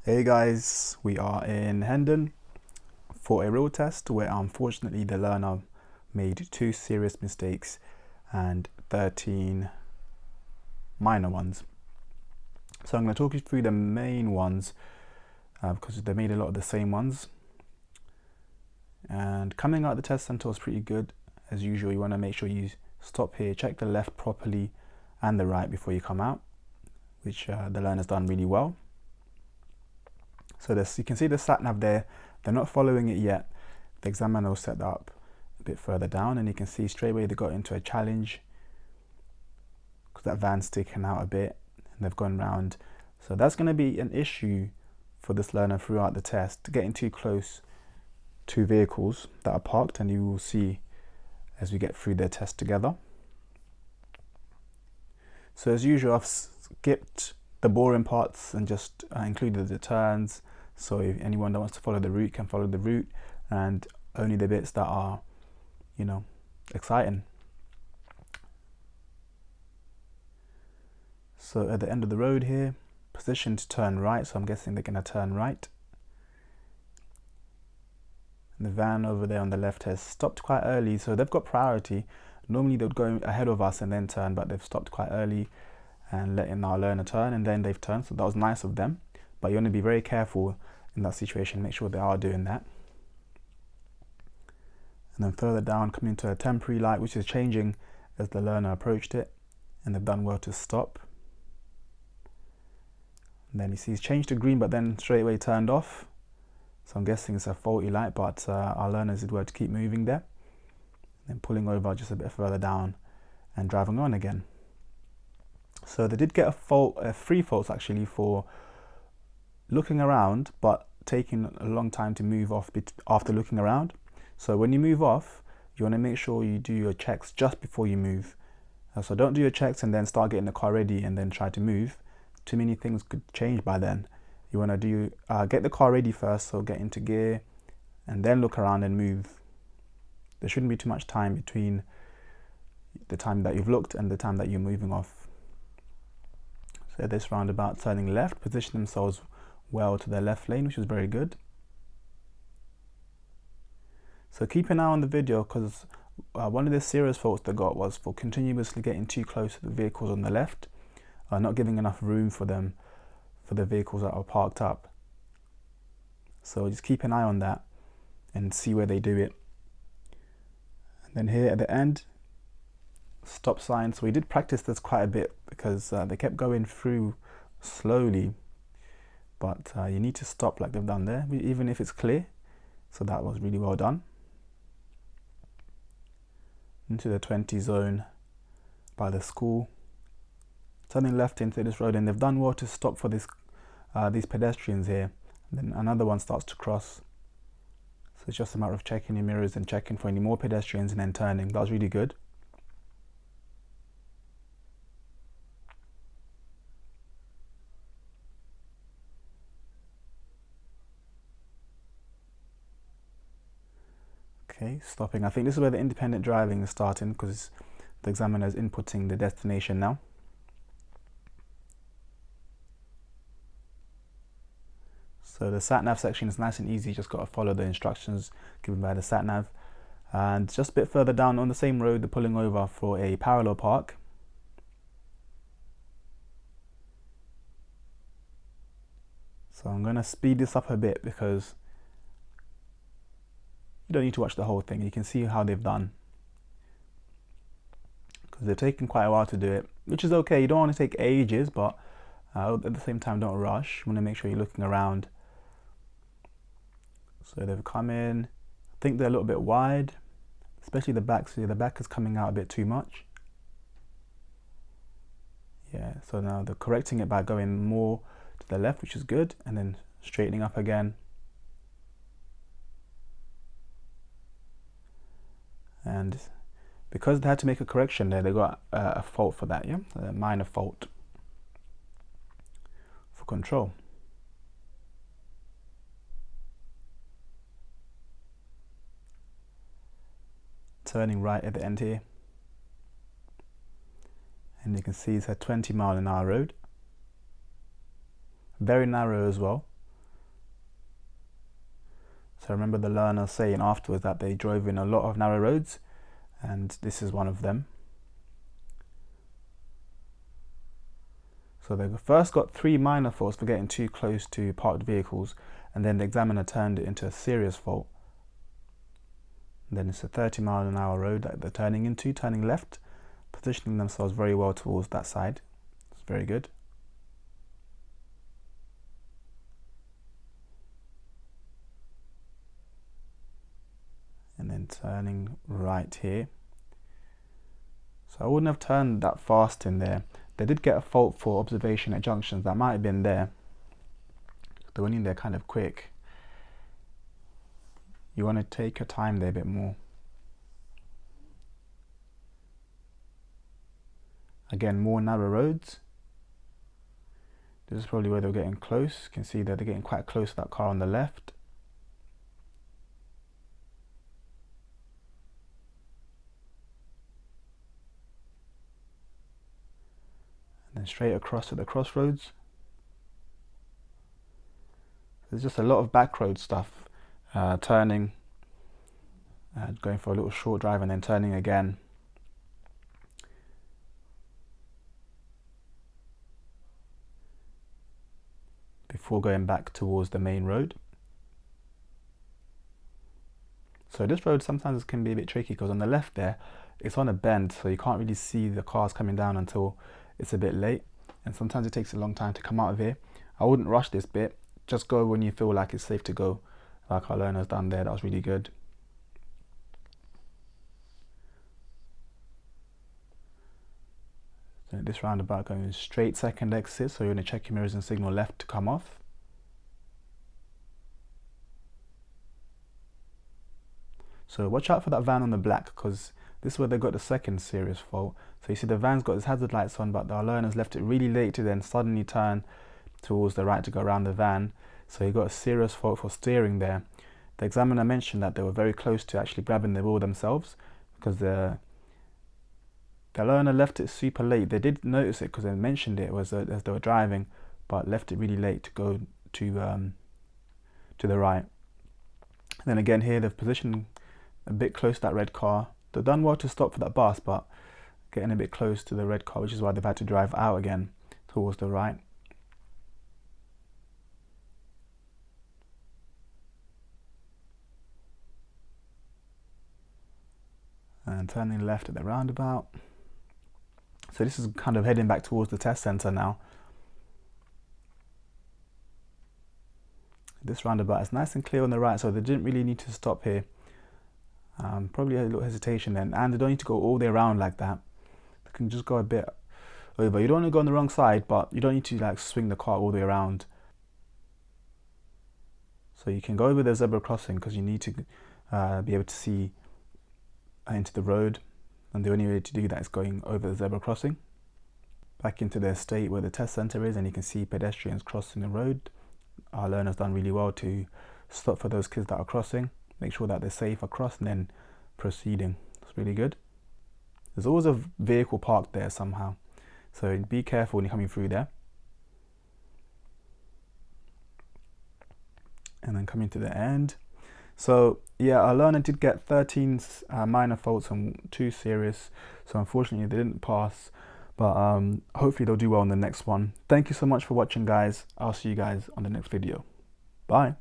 Hey guys, we are in Hendon for a road test where unfortunately the learner made 2 serious mistakes and 13 minor ones. So I'm going to talk you through the main ones because they made a lot of the same ones. And coming out of the test center was pretty good. As usual, you want to make sure you stop here, check the left properly and the right before you come out, which the learner's done really well. So you can see the sat nav there. They're not following it yet. The examiner will set that up a bit further down, and you can see straight away they got into a challenge because that van's sticking out a bit and they've gone round. So that's going to be an issue for this learner throughout the test, getting too close to vehicles that are parked, and you will see as we get through their test together. So as usual, I've skipped the boring parts and just included the turns. So if anyone that wants to follow the route can follow the route, and only the bits that are, exciting. So at the end of the road here, position to turn right. So I'm guessing they're going to turn right. And the van over there on the left has stopped quite early, so they've got priority. Normally they would go ahead of us and then turn, but they've stopped quite early and letting our learner turn, and then they've turned, so that was nice of them. But you want to be very careful in that situation, make sure they are doing that. And then further down, coming to a temporary light, which is changing as the learner approached it, and they've done well to stop. And then you see it's changed to green, but then straight away turned off. So I'm guessing it's a faulty light, but our learners did well to keep moving there. And then pulling over just a bit further down and driving on again. So they did get a fault, 3 faults actually, for looking around but taking a long time to move off after looking around. So when you move off, you want to make sure you do your checks just before you move. So don't do your checks and then start getting the car ready and then try to move. Too many things could change by then. You want to get the car ready first, so get into gear and then look around and move. There shouldn't be too much time between the time that you've looked and the time that you're moving off. So this roundabout, turning left, position themselves well to their left lane, which is very good. So keep an eye on the video, because one of the serious faults they got was for continuously getting too close to the vehicles on the left, not giving enough room for them, for the vehicles that are parked up. So just keep an eye on that and see where they do it. And then here at the end, stop sign. So we did practice this quite a bit because they kept going through slowly, but you need to stop like they've done there, even if it's clear. So that was really well done. Into the 20 zone by the school, turning left into this road, and they've done well to stop for these pedestrians here. And then another one starts to cross, so it's just a matter of checking your mirrors and checking for any more pedestrians and then turning. That was really good. Okay, stopping. I think this is where the independent driving is starting, because the examiner is inputting the destination now. So the sat nav section is nice and easy, just got to follow the instructions given by the sat nav. And just a bit further down on the same road, they're pulling over for a parallel park. So I'm going to speed this up a bit because you don't need to watch the whole thing. You can see how they've done, because they've taken quite a while to do it, which is okay. You don't want to take ages, but at the same time, don't rush. You want to make sure you're looking around. So they've come in. I think they're a little bit wide, especially the back. So the back is coming out a bit too much. Yeah, so now they're correcting it by going more to the left, which is good, and then straightening up again. And because they had to make a correction there, they got a fault for that, yeah? A minor fault for control. Turning right at the end here. And you can see it's a 20 mile an hour road. Very narrow as well. So I remember the learner saying afterwards that they drove in a lot of narrow roads, and this is one of them. So they first got 3 minor faults for getting too close to parked vehicles, and then the examiner turned it into a serious fault. And then it's a 30-mile-an-hour road that they're turning into, turning left, positioning themselves very well towards that side. It's very good. And then turning right here. So I wouldn't have turned that fast in there. They did get a fault for observation at junctions. That might have been there. They went in there kind of quick. You want to take your time there a bit more. Again, more narrow roads. This is probably where they're getting close. You can see that they're getting quite close to that car on the left. And then straight across at the crossroads. There's just a lot of back road stuff. Turning, going for a little short drive and then turning again. Before going back towards the main road. So this road sometimes can be a bit tricky because on the left there, it's on a bend, so you can't really see the cars coming down until it's a bit late. And sometimes it takes a long time to come out of here. I wouldn't rush this bit. Just go when you feel like it's safe to go. Like our learner's done there, that was really good. So this roundabout going straight second exit, so you're going to check your mirrors and signal left to come off. So watch out for that van on the black, because this is where they got the second serious fault. So you see the van's got its hazard lights on, but our learner's left it really late to then suddenly turn towards the right to go around the van. So he got a serious fault for steering there. The examiner mentioned that they were very close to actually grabbing the wheel themselves, because the learner left it super late. They did notice it because they mentioned it was as they were driving, but left it really late to go to the right. And then again here they've positioned a bit close to that red car. They've done well to stop for that bus, but getting a bit close to the red car, which is why they've had to drive out again towards the right. And turning left at the roundabout. So this is kind of heading back towards the test center now. This roundabout is nice and clear on the right, so they didn't really need to stop here. Probably a little hesitation then, and they don't need to go all the way around like that. They can just go a bit over. You don't want to go on the wrong side, but you don't need to like swing the car all the way around. So you can go over the zebra crossing because you need to be able to see into the road, and the only way to do that is going over the zebra crossing. Back into the estate where the test center is, and you can see pedestrians crossing the road. Our learner's done really well to stop for those kids that are crossing, make sure that they're safe across, and then proceeding. It's really good. There's always a vehicle parked there somehow, so be careful when you're coming through there. And then coming to the end. So yeah, our learner did get 13 minor faults and 2 serious, so unfortunately they didn't pass, but hopefully they'll do well in the next one. Thank you so much for watching, guys. I'll see you guys on the next video. Bye.